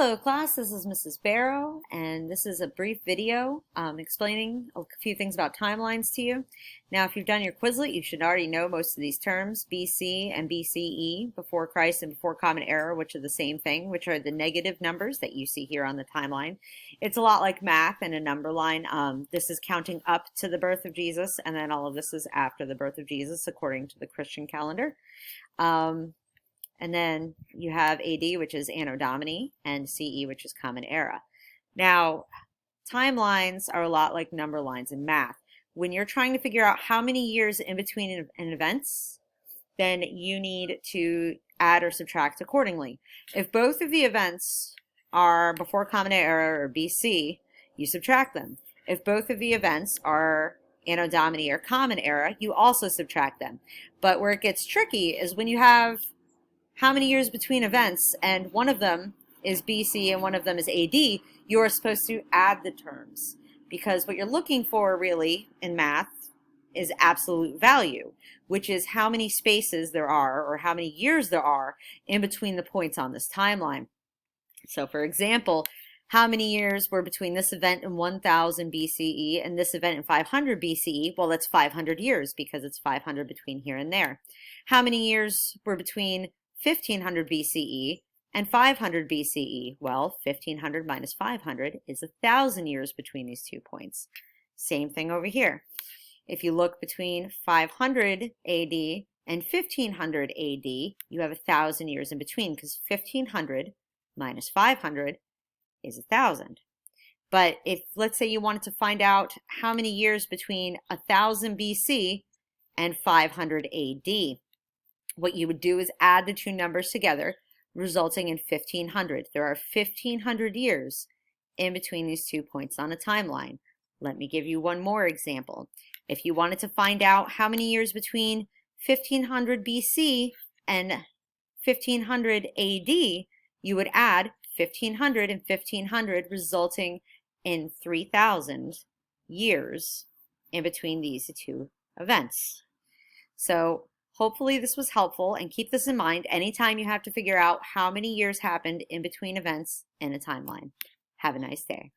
Hello class, this is Mrs. Barrow, and this is a brief video explaining a few things about timelines to you. Now, if you've done your Quizlet, you should already know most of these terms, BC and BCE, before Christ and before Common Era, which are the same thing, which are the negative numbers that you see here on the timeline. It's a lot like math and a number line. This is counting up to the birth of Jesus, and then all of this is after the birth of Jesus, according to the Christian calendar. And then you have AD, which is Anno Domini, and CE, which is Common Era. Now, timelines are a lot like number lines in math. When you're trying to figure out how many years in between events, then you need to add or subtract accordingly. If both of the events are before Common Era or BC, you subtract them. If both of the events are Anno Domini or Common Era, you also subtract them. But where it gets tricky is when you have how many years between events, and one of them is BC and one of them is AD, you are supposed to add the terms. Because what you're looking for really in math is absolute value, which is how many spaces there are or how many years there are in between the points on this timeline. So for example, how many years were between this event in 1000 BCE and this event in 500 BCE? Well, that's 500 years because it's 500 between here and there. How many years were between 1500 BCE and 500 BCE? Well, 1500 minus 500 is 1000 years between these 2 points. Same thing over here. If you look between 500 AD and 1500 AD, you have 1000 years in between because 1500 minus 500 is 1000. But if, let's say you wanted to find out how many years between 1000 BC and 500 AD, what you would do is add the two numbers together, resulting in 1500. There are 1500 years in between these 2 points on a timeline. Let me give you one more example. If you wanted to find out how many years between 1500 BC and 1500 AD, you would add 1500 and 1500, resulting in 3000 years in between these two events. So hopefully this was helpful, and keep this in mind anytime you have to figure out how many years happened in between events in a timeline. Have a nice day.